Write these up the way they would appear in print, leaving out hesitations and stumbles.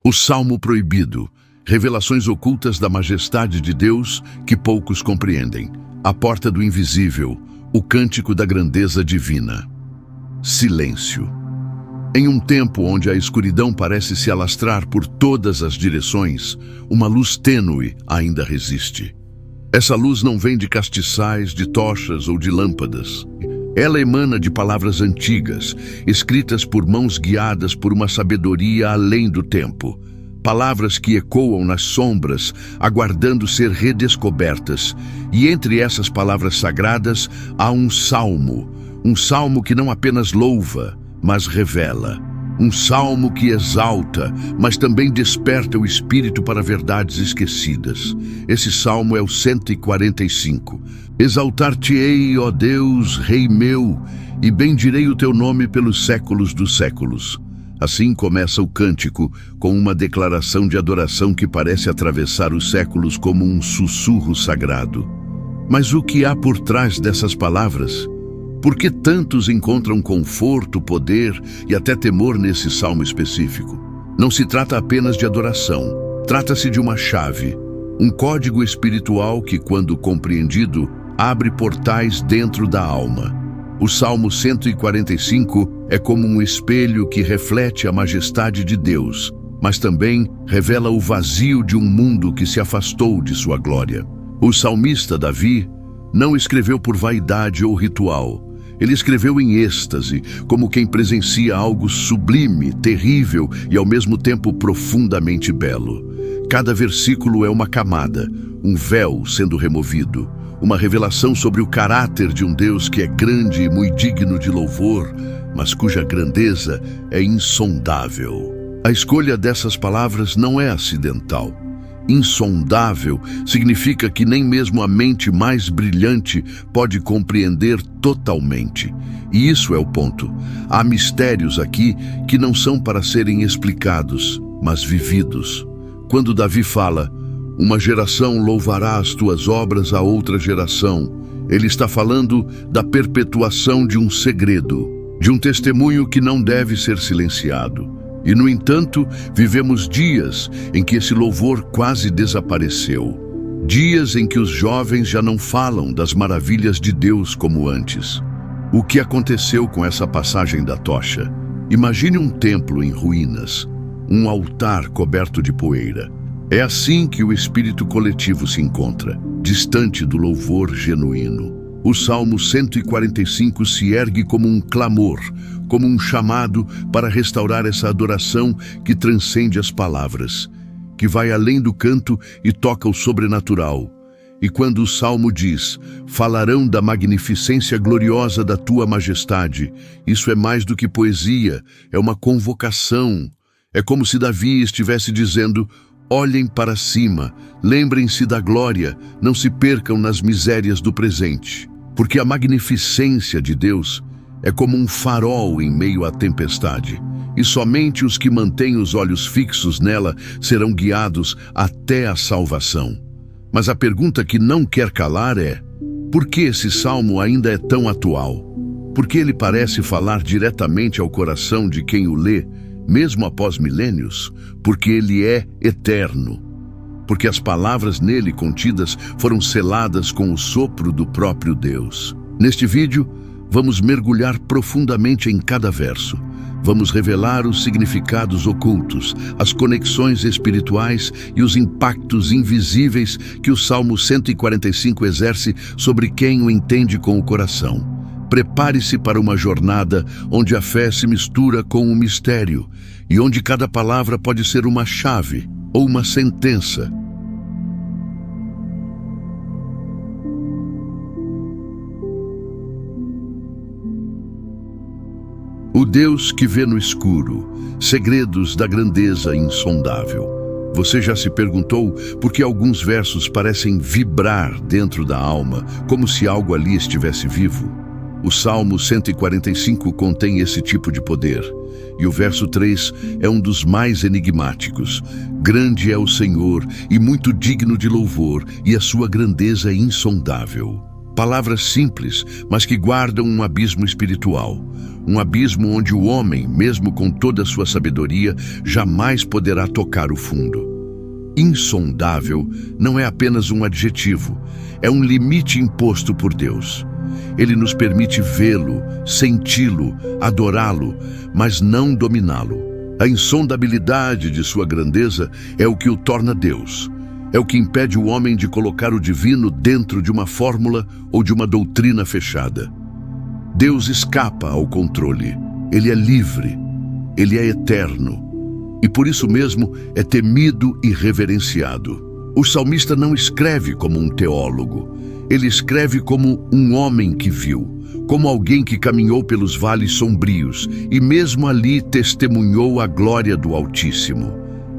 O Salmo Proibido, revelações ocultas da majestade de Deus que poucos compreendem. A porta do invisível, o cântico da grandeza divina. Silêncio. Em um tempo onde a escuridão parece se alastrar por todas as direções, uma luz tênue ainda resiste. Essa luz não vem de castiçais, de tochas ou de lâmpadas. Ela emana de palavras antigas, escritas por mãos guiadas por uma sabedoria além do tempo. Palavras que ecoam nas sombras, aguardando ser redescobertas. E entre essas palavras sagradas há um salmo que não apenas louva, mas revela. Um salmo que exalta, mas também desperta o espírito para verdades esquecidas. Esse salmo é o 145. Exaltar-te-ei, ó Deus, Rei meu, e bendirei o teu nome pelos séculos dos séculos. Assim começa o cântico, com uma declaração de adoração que parece atravessar os séculos como um sussurro sagrado. Mas o que há por trás dessas palavras? Por que tantos encontram conforto, poder e até temor nesse salmo específico? Não se trata apenas de adoração. Trata-se de uma chave, um código espiritual que, quando compreendido, abre portais dentro da alma. O Salmo 145 é como um espelho que reflete a majestade de Deus, mas também revela o vazio de um mundo que se afastou de sua glória. O salmista Davi não escreveu por vaidade ou ritual. Ele escreveu em êxtase, como quem presencia algo sublime, terrível e ao mesmo tempo profundamente belo. Cada versículo é uma camada, um véu sendo removido, uma revelação sobre o caráter de um Deus que é grande e muito digno de louvor, mas cuja grandeza é insondável. A escolha dessas palavras não é acidental. Insondável significa que nem mesmo a mente mais brilhante pode compreender totalmente. E isso é o ponto. Há mistérios aqui que não são para serem explicados, mas vividos. Quando Davi fala, uma geração louvará as tuas obras a outra geração, ele está falando da perpetuação de um segredo, de um testemunho que não deve ser silenciado. E, no entanto, vivemos dias em que esse louvor quase desapareceu. Dias em que os jovens já não falam das maravilhas de Deus como antes. O que aconteceu com essa passagem da tocha? Imagine um templo em ruínas, um altar coberto de poeira. É assim que o espírito coletivo se encontra, distante do louvor genuíno. O Salmo 145 se ergue como um clamor, como um chamado para restaurar essa adoração que transcende as palavras, que vai além do canto e toca o sobrenatural. E quando o Salmo diz, falarão da magnificência gloriosa da tua majestade, isso é mais do que poesia, é uma convocação. É como se Davi estivesse dizendo, olhem para cima, lembrem-se da glória, não se percam nas misérias do presente. Porque a magnificência de Deus é como um farol em meio à tempestade, e somente os que mantêm os olhos fixos nela serão guiados até a salvação. Mas a pergunta que não quer calar é, por que esse salmo ainda é tão atual? Por que ele parece falar diretamente ao coração de quem o lê, mesmo após milênios? Porque ele é eterno. Porque as palavras nele contidas foram seladas com o sopro do próprio Deus. Neste vídeo, vamos mergulhar profundamente em cada verso. Vamos revelar os significados ocultos, as conexões espirituais e os impactos invisíveis que o Salmo 145 exerce sobre quem o entende com o coração. Prepare-se para uma jornada onde a fé se mistura com o mistério e onde cada palavra pode ser uma chave ou uma sentença. O Deus que vê no escuro, segredos da grandeza insondável. Você já se perguntou por que alguns versos parecem vibrar dentro da alma, como se algo ali estivesse vivo? O Salmo 145 contém esse tipo de poder. E o verso 3 é um dos mais enigmáticos. Grande é o Senhor e muito digno de louvor, e a sua grandeza é insondável. Palavras simples, mas que guardam um abismo espiritual. Um abismo onde o homem, mesmo com toda a sua sabedoria, jamais poderá tocar o fundo. Insondável não é apenas um adjetivo, é um limite imposto por Deus. Ele nos permite vê-lo, senti-lo, adorá-lo, mas não dominá-lo. A insondabilidade de sua grandeza é o que o torna Deus. É o que impede o homem de colocar o divino dentro de uma fórmula ou de uma doutrina fechada. Deus escapa ao controle. Ele é livre. Ele é eterno. E por isso mesmo é temido e reverenciado. O salmista não escreve como um teólogo. Ele escreve como um homem que viu, como alguém que caminhou pelos vales sombrios e mesmo ali testemunhou a glória do Altíssimo.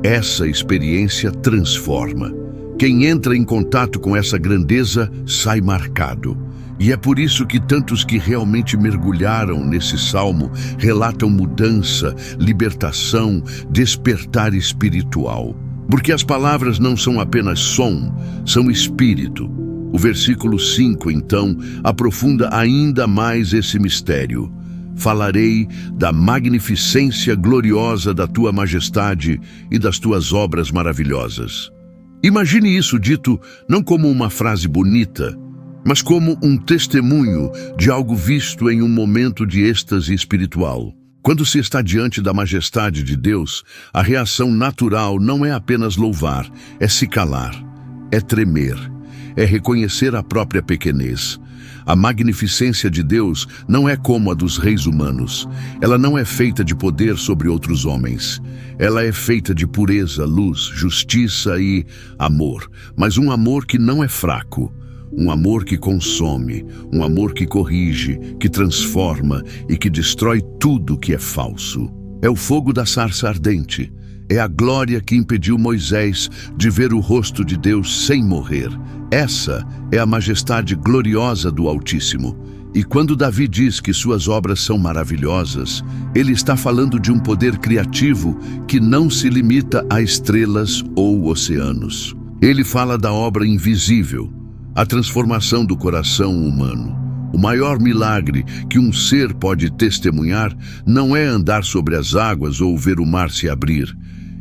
Essa experiência transforma. Quem entra em contato com essa grandeza sai marcado. E é por isso que tantos que realmente mergulharam nesse salmo relatam mudança, libertação, despertar espiritual. Porque as palavras não são apenas som, são espírito. O versículo 5, então, aprofunda ainda mais esse mistério. Falarei da magnificência gloriosa da tua majestade e das tuas obras maravilhosas. Imagine isso dito não como uma frase bonita, mas como um testemunho de algo visto em um momento de êxtase espiritual. Quando se está diante da majestade de Deus, a reação natural não é apenas louvar, é se calar, é tremer, é reconhecer a própria pequenez. A magnificência de Deus não é como a dos reis humanos. Ela não é feita de poder sobre outros homens. Ela é feita de pureza, luz, justiça e amor. Mas um amor que não é fraco. Um amor que consome, um amor que corrige, que transforma e que destrói tudo que é falso. É o fogo da sarça ardente. É a glória que impediu Moisés de ver o rosto de Deus sem morrer. Essa é a majestade gloriosa do Altíssimo. E quando Davi diz que suas obras são maravilhosas, ele está falando de um poder criativo que não se limita a estrelas ou oceanos. Ele fala da obra invisível, a transformação do coração humano. O maior milagre que um ser pode testemunhar não é andar sobre as águas ou ver o mar se abrir.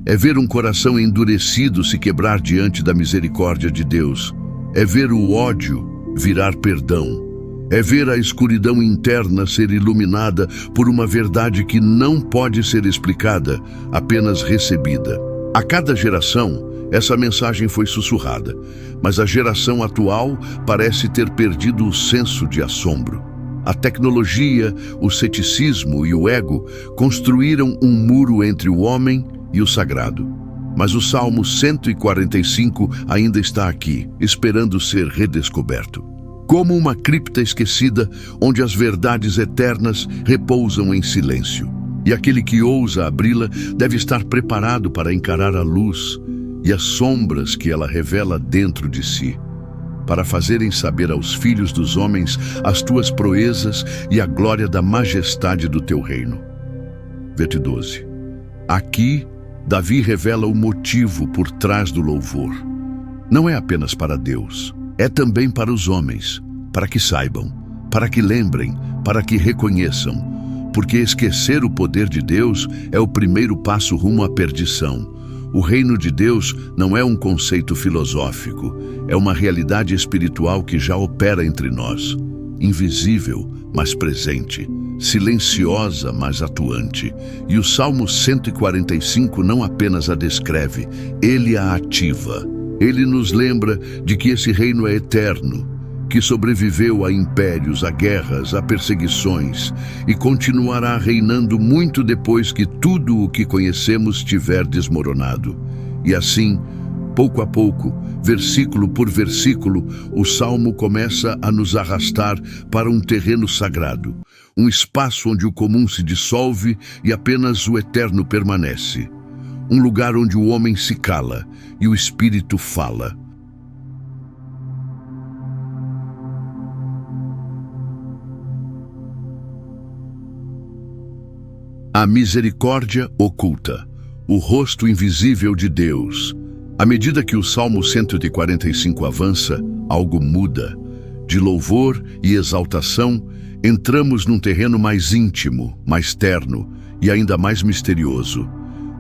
É ver um coração endurecido se quebrar diante da misericórdia de Deus. É ver o ódio virar perdão. É ver a escuridão interna ser iluminada por uma verdade que não pode ser explicada, apenas recebida. A cada geração, essa mensagem foi sussurrada, mas a geração atual parece ter perdido o senso de assombro. A tecnologia, o ceticismo e o ego construíram um muro entre o homem e o sagrado. Mas o Salmo 145 ainda está aqui, esperando ser redescoberto. Como uma cripta esquecida, onde as verdades eternas repousam em silêncio. E aquele que ousa abri-la deve estar preparado para encarar a luz e as sombras que ela revela dentro de si, para fazerem saber aos filhos dos homens as tuas proezas e a glória da majestade do teu reino. Verso 12. Aqui, Davi revela o motivo por trás do louvor. Não é apenas para Deus, é também para os homens, para que saibam, para que lembrem, para que reconheçam, porque esquecer o poder de Deus é o primeiro passo rumo à perdição. O reino de Deus não é um conceito filosófico, é uma realidade espiritual que já opera entre nós, invisível, mas presente, silenciosa, mas atuante. E o Salmo 145 não apenas a descreve, ele a ativa. Ele nos lembra de que esse reino é eterno, que sobreviveu a impérios, a guerras, a perseguições e continuará reinando muito depois que tudo o que conhecemos tiver desmoronado. E assim, pouco a pouco, versículo por versículo, o Salmo começa a nos arrastar para um terreno sagrado, um espaço onde o comum se dissolve e apenas o eterno permanece. Um lugar onde o homem se cala e o Espírito fala. A misericórdia oculta, o rosto invisível de Deus. À medida que o Salmo 145 avança, algo muda. de louvor e exaltação, entramos num terreno mais íntimo, mais terno e ainda mais misterioso.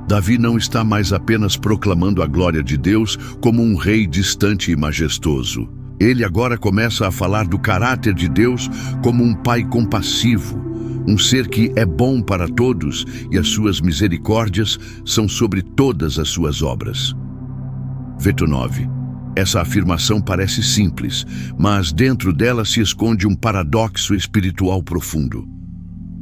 Davi não está mais apenas proclamando a glória de Deus como um rei distante e majestoso. Ele agora começa a falar do caráter de Deus como um pai compassivo, um ser que é bom para todos e as suas misericórdias são sobre todas as suas obras. Verso 9. Essa afirmação parece simples, mas dentro dela se esconde um paradoxo espiritual profundo.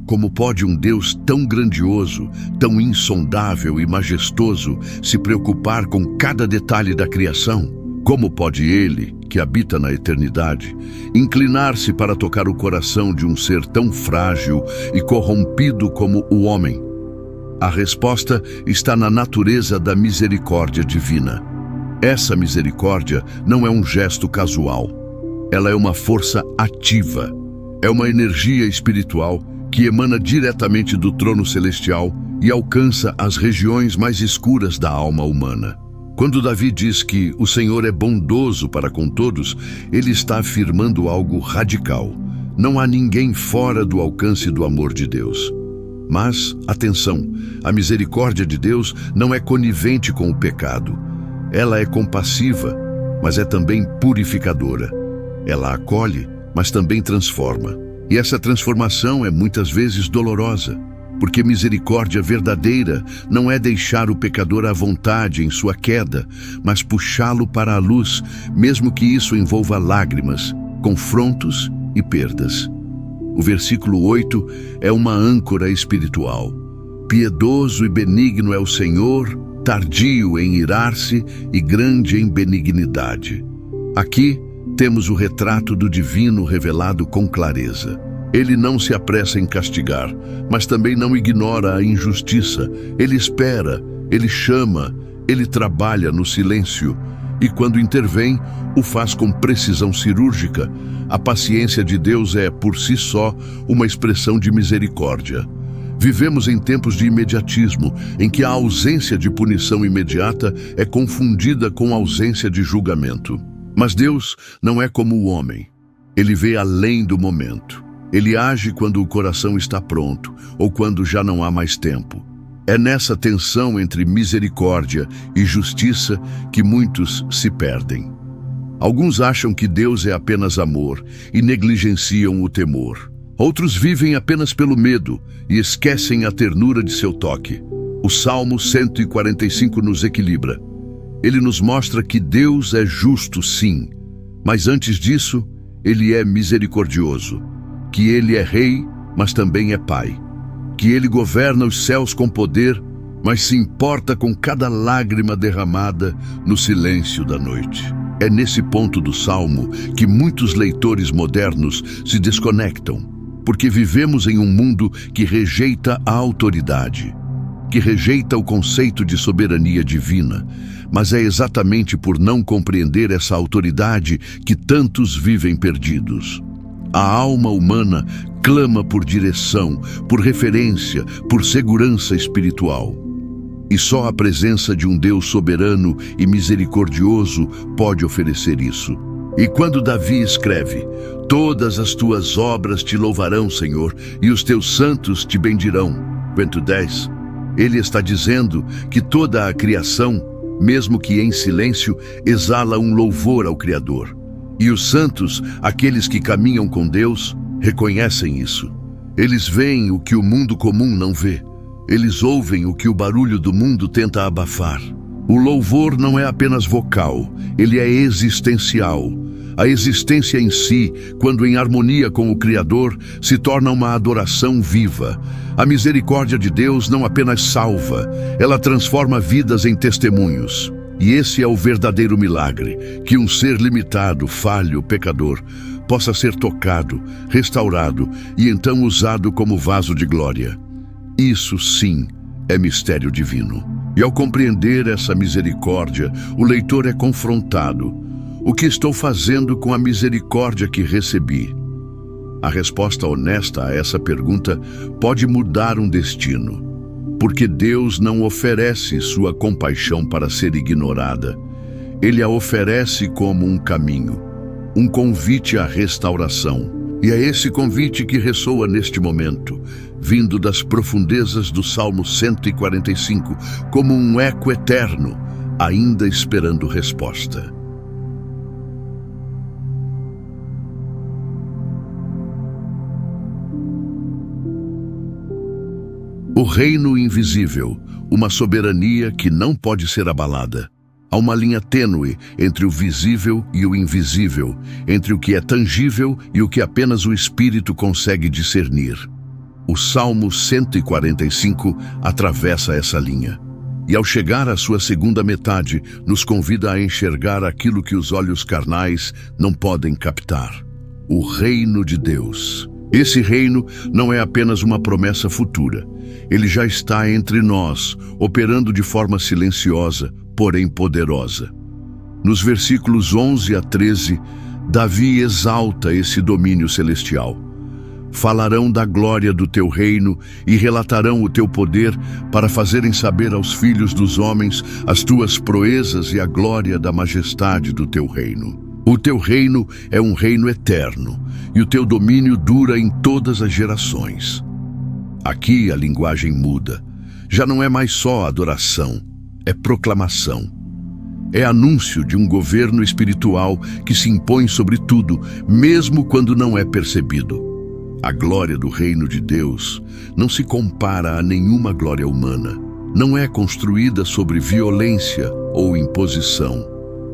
Como pode um Deus tão grandioso, tão insondável e majestoso se preocupar com cada detalhe da criação? Como pode Ele, que habita na eternidade, inclinar-se para tocar o coração de um ser tão frágil e corrompido como o homem? A resposta está na natureza da misericórdia divina. Essa misericórdia não é um gesto casual. Ela é uma força ativa. É uma energia espiritual que emana diretamente do trono celestial e alcança as regiões mais escuras da alma humana. Quando Davi diz que o Senhor é bondoso para com todos, ele está afirmando algo radical. Não há ninguém fora do alcance do amor de Deus. Mas, atenção, a misericórdia de Deus não é conivente com o pecado. Ela é compassiva, mas é também purificadora. Ela acolhe, mas também transforma. E essa transformação é muitas vezes dolorosa, porque misericórdia verdadeira não é deixar o pecador à vontade em sua queda, mas puxá-lo para a luz, mesmo que isso envolva lágrimas, confrontos e perdas. O versículo 8 é uma âncora espiritual. Piedoso e benigno é o Senhor, tardio em irar-se e grande em benignidade. Aqui temos o retrato do divino revelado com clareza. Ele não se apressa em castigar, mas também não ignora a injustiça. Ele espera, ele chama, ele trabalha no silêncio. E quando intervém, o faz com precisão cirúrgica. A paciência de Deus é, por si só, uma expressão de misericórdia. Vivemos em tempos de imediatismo, em que a ausência de punição imediata é confundida com a ausência de julgamento. Mas Deus não é como o homem. Ele vê além do momento. Ele age quando o coração está pronto, ou quando já não há mais tempo. É nessa tensão entre misericórdia e justiça que muitos se perdem. Alguns acham que Deus é apenas amor e negligenciam o temor. Outros vivem apenas pelo medo e esquecem a ternura de seu toque. O Salmo 145 nos equilibra. Ele nos mostra que Deus é justo, sim, mas antes disso, Ele é misericordioso. Que Ele é rei, mas também é pai. Que Ele governa os céus com poder, mas se importa com cada lágrima derramada no silêncio da noite. É nesse ponto do Salmo que muitos leitores modernos se desconectam, porque vivemos em um mundo que rejeita a autoridade, que rejeita o conceito de soberania divina, mas é exatamente por não compreender essa autoridade que tantos vivem perdidos. A alma humana clama por direção, por referência, por segurança espiritual. E só a presença de um Deus soberano e misericordioso pode oferecer isso. E quando Davi escreve: "Todas as tuas obras te louvarão, Senhor, e os teus santos te bendirão", verso 10, ele está dizendo que toda a criação, mesmo que em silêncio, exala um louvor ao Criador. E os santos, aqueles que caminham com Deus, reconhecem isso. Eles veem o que o mundo comum não vê. Eles ouvem o que o barulho do mundo tenta abafar. O louvor não é apenas vocal, ele é existencial. A existência em si, quando em harmonia com o Criador, se torna uma adoração viva. A misericórdia de Deus não apenas salva, ela transforma vidas em testemunhos. E esse é o verdadeiro milagre, que um ser limitado, falho, pecador, possa ser tocado, restaurado e então usado como vaso de glória. Isso, sim, é mistério divino. E ao compreender essa misericórdia, o leitor é confrontado. O que estou fazendo com a misericórdia que recebi? A resposta honesta a essa pergunta pode mudar um destino. Porque Deus não oferece sua compaixão para ser ignorada. Ele a oferece como um caminho. um convite à restauração. E é esse convite que ressoa neste momento, vindo das profundezas do Salmo 145, como um eco eterno, ainda esperando resposta. O reino invisível, uma soberania que não pode ser abalada. Há uma linha tênue entre o visível e o invisível, entre o que é tangível e o que apenas o espírito consegue discernir. O Salmo 145 atravessa essa linha. E ao chegar à sua segunda metade, nos convida a enxergar aquilo que os olhos carnais não podem captar. O reino de Deus. Esse reino não é apenas uma promessa futura. Ele já está entre nós, operando de forma silenciosa, porém poderosa. Nos versículos 11 a 13, Davi exalta esse domínio celestial. Falarão da glória do teu reino e relatarão o teu poder para fazerem saber aos filhos dos homens as tuas proezas e a glória da majestade do teu reino. O teu reino é um reino eterno e o teu domínio dura em todas as gerações. Aqui a linguagem muda. Já não é mais só adoração, é proclamação. É anúncio de um governo espiritual que se impõe sobre tudo, mesmo quando não é percebido. A glória do reino de Deus não se compara a nenhuma glória humana. Não é construída sobre violência ou imposição.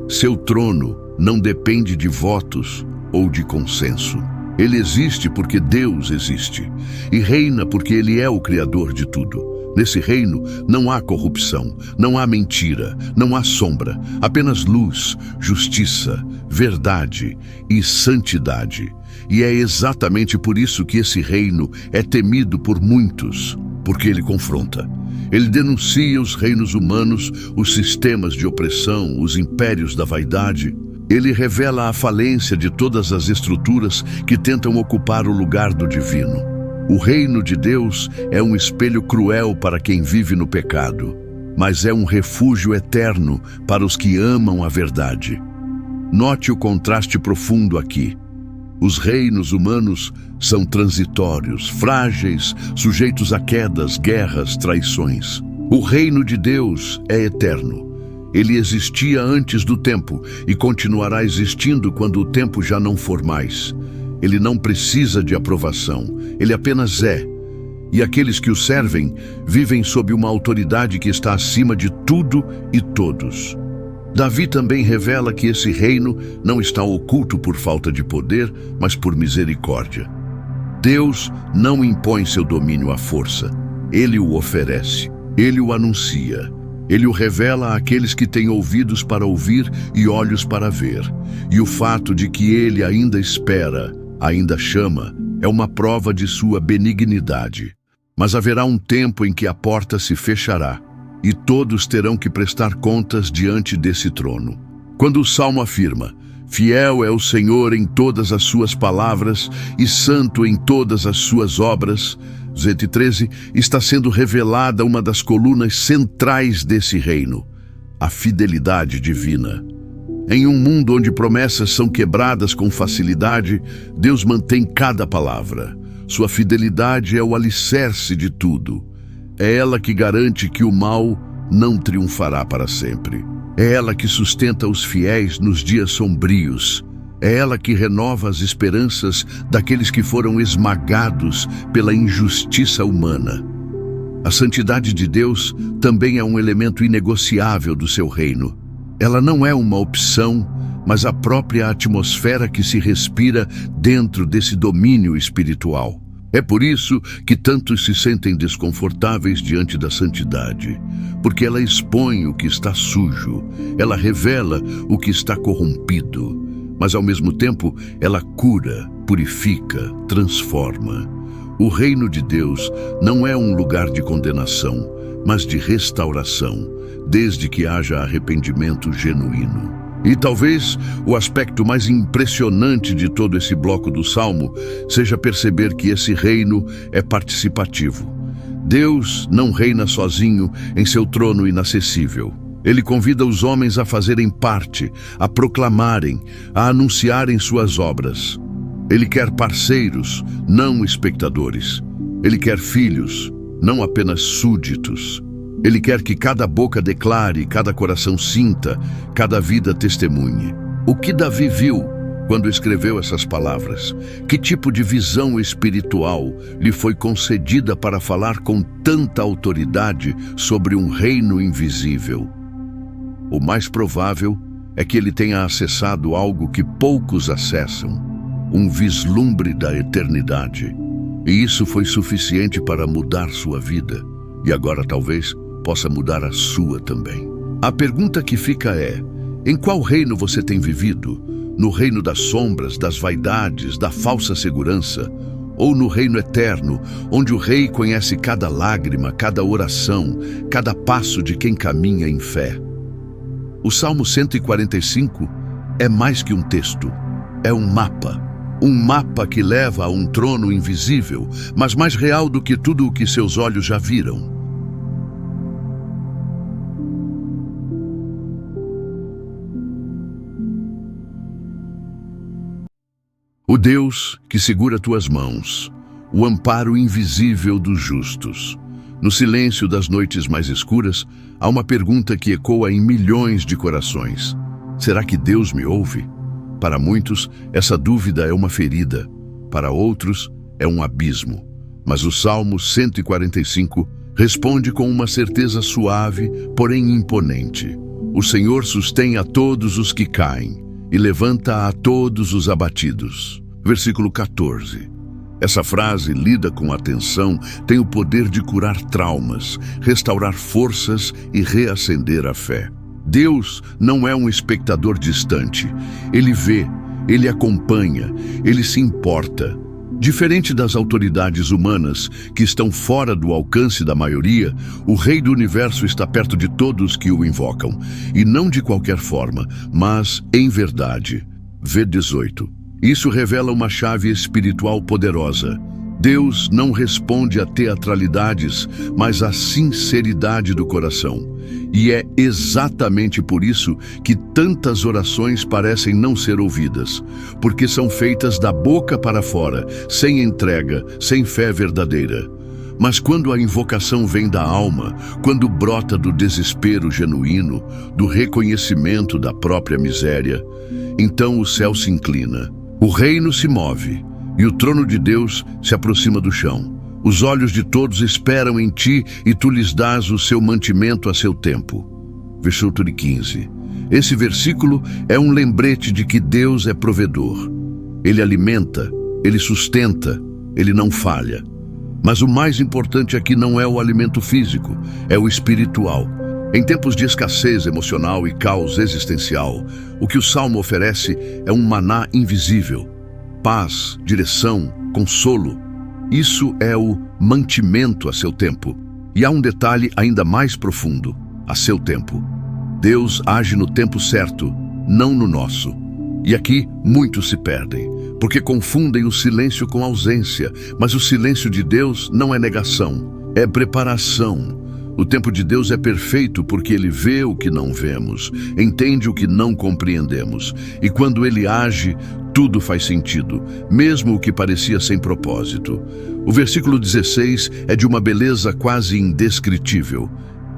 Seu trono não depende de votos ou de consenso. Ele existe porque Deus existe, e reina porque Ele é o Criador de tudo. Nesse reino não há corrupção, não há mentira, não há sombra, apenas luz, justiça, verdade e santidade. E é exatamente por isso que esse reino é temido por muitos, porque ele confronta. Ele denuncia os reinos humanos, os sistemas de opressão, os impérios da vaidade. Ele revela a falência de todas as estruturas que tentam ocupar o lugar do divino. O reino de Deus é um espelho cruel para quem vive no pecado, mas é um refúgio eterno para os que amam a verdade. Note o contraste profundo aqui. Os reinos humanos são transitórios, frágeis, sujeitos a quedas, guerras, traições. O reino de Deus é eterno. Ele existia antes do tempo e continuará existindo quando o tempo já não for mais. Ele não precisa de aprovação, ele apenas é. E aqueles que o servem vivem sob uma autoridade que está acima de tudo e todos. Davi também revela que esse reino não está oculto por falta de poder, mas por misericórdia. Deus não impõe seu domínio à força. Ele o oferece, ele o anuncia. Ele o revela àqueles que têm ouvidos para ouvir e olhos para ver. E o fato de que ele ainda espera, ainda chama, é uma prova de sua benignidade. Mas haverá um tempo em que a porta se fechará, e todos terão que prestar contas diante desse trono. Quando o Salmo afirma, fiel é o Senhor em todas as suas palavras e santo em todas as suas obras, 113, está sendo revelada uma das colunas centrais desse reino, a fidelidade divina. Em um mundo onde promessas são quebradas com facilidade, Deus mantém cada palavra. Sua fidelidade é o alicerce de tudo. É ela que garante que o mal não triunfará para sempre. É ela que sustenta os fiéis nos dias sombrios. É ela que renova as esperanças daqueles que foram esmagados pela injustiça humana. A santidade de Deus também é um elemento inegociável do seu reino. Ela não é uma opção, mas a própria atmosfera que se respira dentro desse domínio espiritual. É por isso que tantos se sentem desconfortáveis diante da santidade, porque ela expõe o que está sujo, ela revela o que está corrompido, mas ao mesmo tempo ela cura, purifica, transforma. O reino de Deus não é um lugar de condenação, mas de restauração, desde que haja arrependimento genuíno. E talvez o aspecto mais impressionante de todo esse bloco do Salmo seja perceber que esse reino é participativo. Deus não reina sozinho em seu trono inacessível. Ele convida os homens a fazerem parte, a proclamarem, a anunciarem suas obras. Ele quer parceiros, não espectadores. Ele quer filhos, não apenas súditos. Ele quer que cada boca declare, cada coração sinta, cada vida testemunhe. O que Davi viu quando escreveu essas palavras? Que tipo de visão espiritual lhe foi concedida para falar com tanta autoridade sobre um reino invisível? O mais provável é que ele tenha acessado algo que poucos acessam, um vislumbre da eternidade. E isso foi suficiente para mudar sua vida. E agora talvez possa mudar a sua também. A pergunta que fica é: em qual reino você tem vivido? No reino das sombras, das vaidades, da falsa segurança? Ou no reino eterno, onde o rei conhece cada lágrima, cada oração, cada passo de quem caminha em fé? O Salmo 145 é mais que um texto, é um mapa. Um mapa que leva a um trono invisível, mas mais real do que tudo o que seus olhos já viram. O Deus que segura tuas mãos, o amparo invisível dos justos. No silêncio das noites mais escuras, há uma pergunta que ecoa em milhões de corações. Será que Deus me ouve? Para muitos, essa dúvida é uma ferida. Para outros, é um abismo. Mas o Salmo 145 responde com uma certeza suave, porém imponente. O Senhor sustém a todos os que caem e levanta a todos os abatidos. Versículo 14. Essa frase, lida com atenção, tem o poder de curar traumas, restaurar forças e reacender a fé. Deus não é um espectador distante. Ele vê, ele acompanha, ele se importa. Diferente das autoridades humanas, que estão fora do alcance da maioria, o Rei do Universo está perto de todos que o invocam, e não de qualquer forma, mas em verdade. V 18. Isso revela uma chave espiritual poderosa. Deus não responde a teatralidades, mas à sinceridade do coração. E é exatamente por isso que tantas orações parecem não ser ouvidas, porque são feitas da boca para fora, sem entrega, sem fé verdadeira. Mas quando a invocação vem da alma, quando brota do desespero genuíno, do reconhecimento da própria miséria, então o céu se inclina, o reino se move e o trono de Deus se aproxima do chão. Os olhos de todos esperam em ti e tu lhes dás o seu mantimento a seu tempo. Versículo 15. Esse versículo é um lembrete de que Deus é provedor. Ele alimenta, ele sustenta, ele não falha. Mas o mais importante aqui não é o alimento físico, é o espiritual. Em tempos de escassez emocional e caos existencial, o que o Salmo oferece é um maná invisível. Paz, direção, consolo. Isso é o mantimento a seu tempo. E há um detalhe ainda mais profundo: a seu tempo. Deus age no tempo certo, não no nosso. E aqui muitos se perdem, porque confundem o silêncio com ausência. Mas o silêncio de Deus não é negação, é preparação. O tempo de Deus é perfeito porque Ele vê o que não vemos, entende o que não compreendemos. E quando Ele age, tudo faz sentido, mesmo o que parecia sem propósito. O versículo 16 é de uma beleza quase indescritível.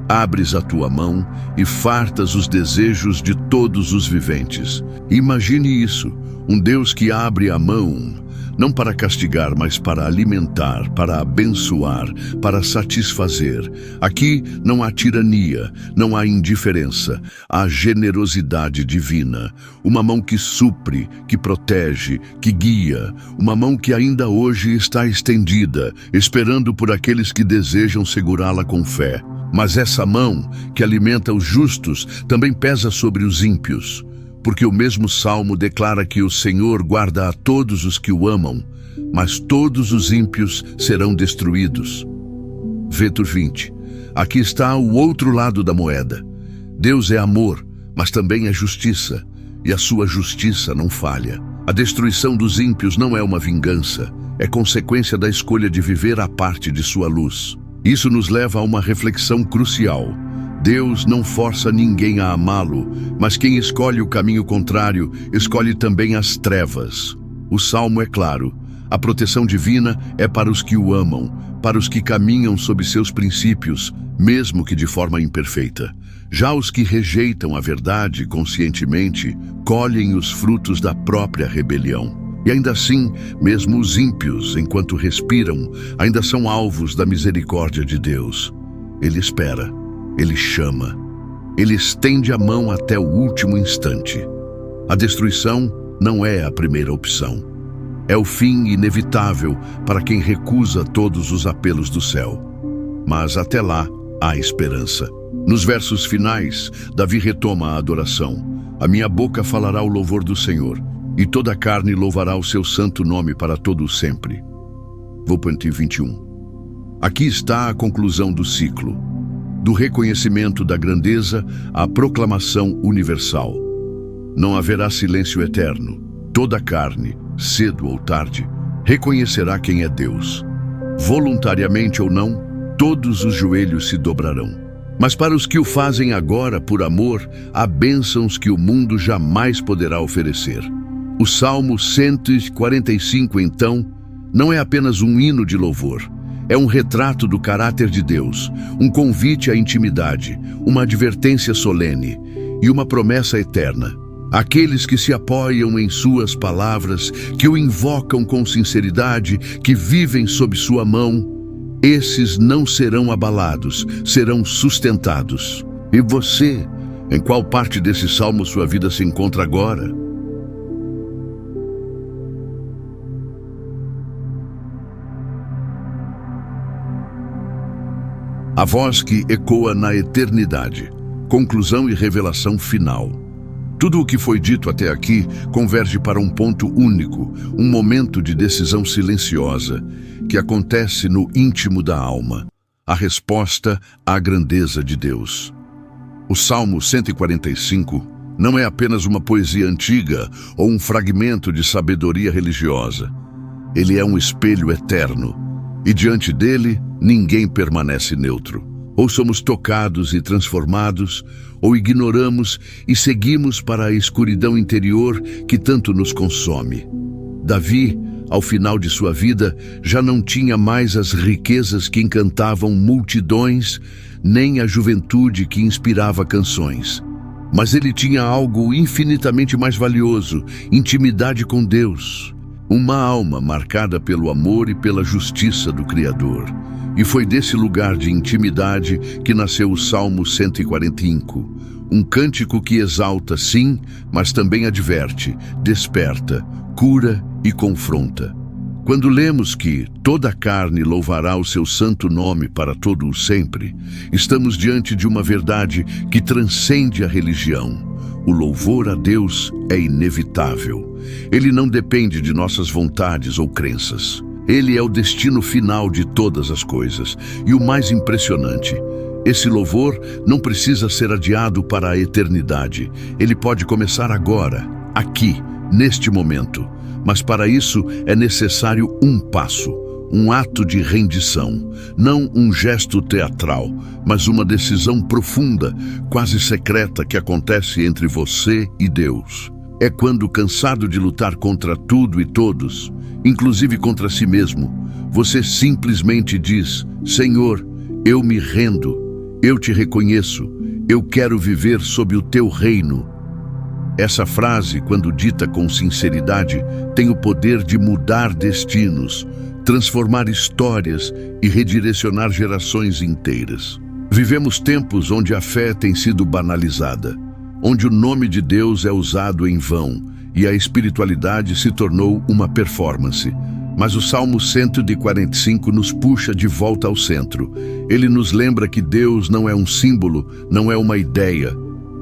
Abres a tua mão e fartas os desejos de todos os viventes. Imagine isso, um Deus que abre a mão, não para castigar, mas para alimentar, para abençoar, para satisfazer. Aqui não há tirania, não há indiferença, há generosidade divina. Uma mão que supre, que protege, que guia. Uma mão que ainda hoje está estendida, esperando por aqueles que desejam segurá-la com fé. Mas essa mão, que alimenta os justos, também pesa sobre os ímpios. Porque o mesmo Salmo declara que o Senhor guarda a todos os que o amam, mas todos os ímpios serão destruídos. Versículo 20. Aqui está o outro lado da moeda. Deus é amor, mas também é justiça, e a sua justiça não falha. A destruição dos ímpios não é uma vingança, é consequência da escolha de viver à parte de sua luz. Isso nos leva a uma reflexão crucial. Deus não força ninguém a amá-lo, mas quem escolhe o caminho contrário, escolhe também as trevas. O Salmo é claro: a proteção divina é para os que o amam, para os que caminham sob seus princípios, mesmo que de forma imperfeita. Já os que rejeitam a verdade conscientemente, colhem os frutos da própria rebelião. E ainda assim, mesmo os ímpios, enquanto respiram, ainda são alvos da misericórdia de Deus. Ele espera, ele chama, ele estende a mão até o último instante. A destruição não é a primeira opção. É o fim inevitável para quem recusa todos os apelos do céu. Mas até lá há esperança. Nos versos finais, Davi retoma a adoração. A minha boca falará o louvor do Senhor, e toda a carne louvará o seu santo nome para todo o sempre. Versículo 21. Aqui está a conclusão do ciclo, do reconhecimento da grandeza à proclamação universal. Não haverá silêncio eterno. Toda a carne, cedo ou tarde, reconhecerá quem é Deus. Voluntariamente ou não, todos os joelhos se dobrarão. Mas para os que o fazem agora por amor, há bênçãos que o mundo jamais poderá oferecer. O Salmo 145, então, não é apenas um hino de louvor. É um retrato do caráter de Deus, um convite à intimidade, uma advertência solene e uma promessa eterna. Aqueles que se apoiam em suas palavras, que o invocam com sinceridade, que vivem sob sua mão, esses não serão abalados, serão sustentados. E você, em qual parte desse salmo sua vida se encontra agora? A voz que ecoa na eternidade, conclusão e revelação final. Tudo o que foi dito até aqui converge para um ponto único, um momento de decisão silenciosa, que acontece no íntimo da alma, a resposta à grandeza de Deus. O Salmo 145 não é apenas uma poesia antiga ou um fragmento de sabedoria religiosa. Ele é um espelho eterno, e diante dele ninguém permanece neutro. Ou somos tocados e transformados, ou ignoramos e seguimos para a escuridão interior que tanto nos consome. Davi, ao final de sua vida, já não tinha mais as riquezas que encantavam multidões, nem a juventude que inspirava canções. Mas ele tinha algo infinitamente mais valioso: intimidade com Deus. Uma alma marcada pelo amor e pela justiça do Criador. E foi desse lugar de intimidade que nasceu o Salmo 145, um cântico que exalta, sim, mas também adverte, desperta, cura e confronta. Quando lemos que toda a carne louvará o seu santo nome para todo o sempre, estamos diante de uma verdade que transcende a religião. O louvor a Deus é inevitável. Ele não depende de nossas vontades ou crenças. Ele é o destino final de todas as coisas. E o mais impressionante, esse louvor não precisa ser adiado para a eternidade. Ele pode começar agora, aqui, neste momento. Mas para isso é necessário um passo, um ato de rendição. Não um gesto teatral, mas uma decisão profunda, quase secreta, que acontece entre você e Deus. É quando, cansado de lutar contra tudo e todos, inclusive contra si mesmo, você simplesmente diz: Senhor, eu me rendo, eu te reconheço, eu quero viver sob o teu reino. Essa frase, quando dita com sinceridade, tem o poder de mudar destinos, transformar histórias e redirecionar gerações inteiras. Vivemos tempos onde a fé tem sido banalizada, onde o nome de Deus é usado em vão e a espiritualidade se tornou uma performance. Mas o Salmo 145 nos puxa de volta ao centro. Ele nos lembra que Deus não é um símbolo, não é uma ideia.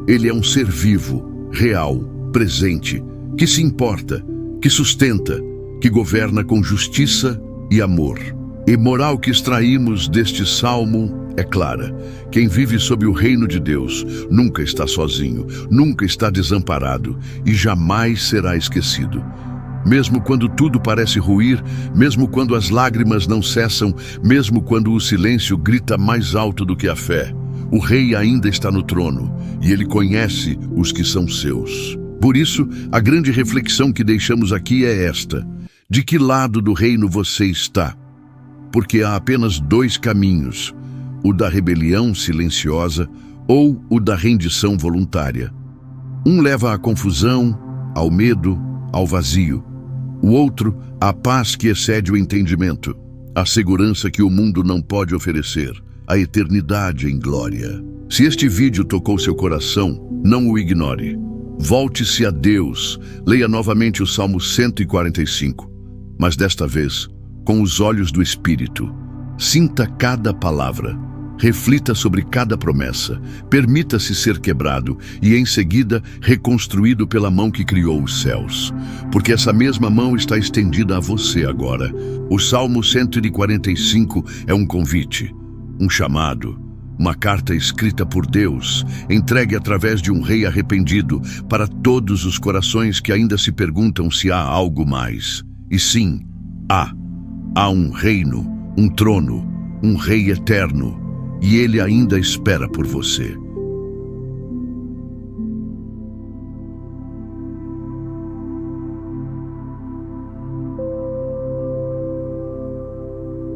Ele é um ser vivo, real, presente, que se importa, que sustenta, que governa com justiça e amor. E moral que extraímos deste salmo é clara: quem vive sob o reino de Deus nunca está sozinho, nunca está desamparado e jamais será esquecido. Mesmo quando tudo parece ruir, mesmo quando as lágrimas não cessam, mesmo quando o silêncio grita mais alto do que a fé, O rei ainda está no trono e ele conhece os que são seus. Por isso, a grande reflexão que deixamos aqui é esta: de que lado do reino você está? Porque há apenas dois caminhos: o da rebelião silenciosa ou o da rendição voluntária. Um leva à confusão, ao medo, ao vazio. O outro, à paz que excede o entendimento, a segurança que o mundo não pode oferecer, a eternidade em glória. Se este vídeo tocou seu coração, não o ignore. Volte-se a Deus, leia novamente o Salmo 145, mas desta vez, com os olhos do Espírito. Sinta cada palavra, reflita sobre cada promessa, permita-se ser quebrado e, em seguida, reconstruído pela mão que criou os céus. Porque essa mesma mão está estendida a você agora. O Salmo 145 é um convite, um chamado, uma carta escrita por Deus, entregue através de um rei arrependido para todos os corações que ainda se perguntam se há algo mais. E sim, há um reino, um trono, um rei eterno, e ele ainda espera por você.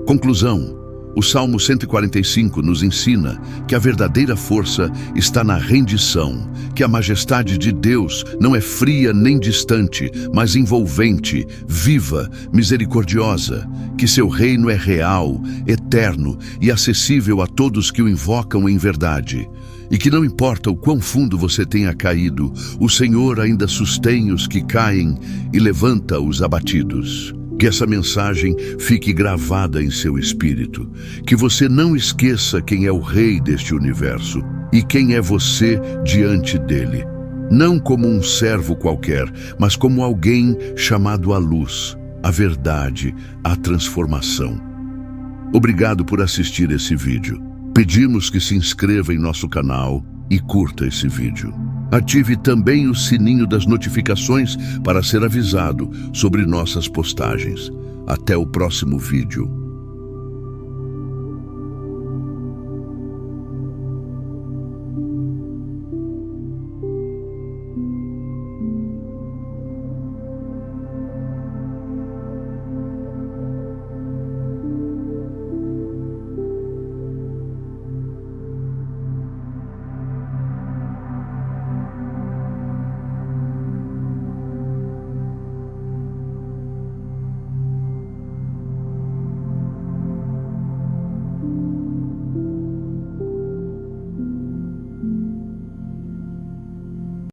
Conclusão. O Salmo 145 nos ensina que a verdadeira força está na rendição, que a majestade de Deus não é fria nem distante, mas envolvente, viva, misericordiosa, que seu reino é real, eterno e acessível a todos que o invocam em verdade. E que não importa o quão fundo você tenha caído, o Senhor ainda sustém os que caem e levanta os abatidos. Que essa mensagem fique gravada em seu espírito. Que você não esqueça quem é o rei deste universo e quem é você diante dele. Não como um servo qualquer, mas como alguém chamado à luz, à verdade, à transformação. Obrigado por assistir esse vídeo. Pedimos que se inscreva em nosso canal e curta esse vídeo. Ative também o sininho das notificações para ser avisado sobre nossas postagens. Até o próximo vídeo.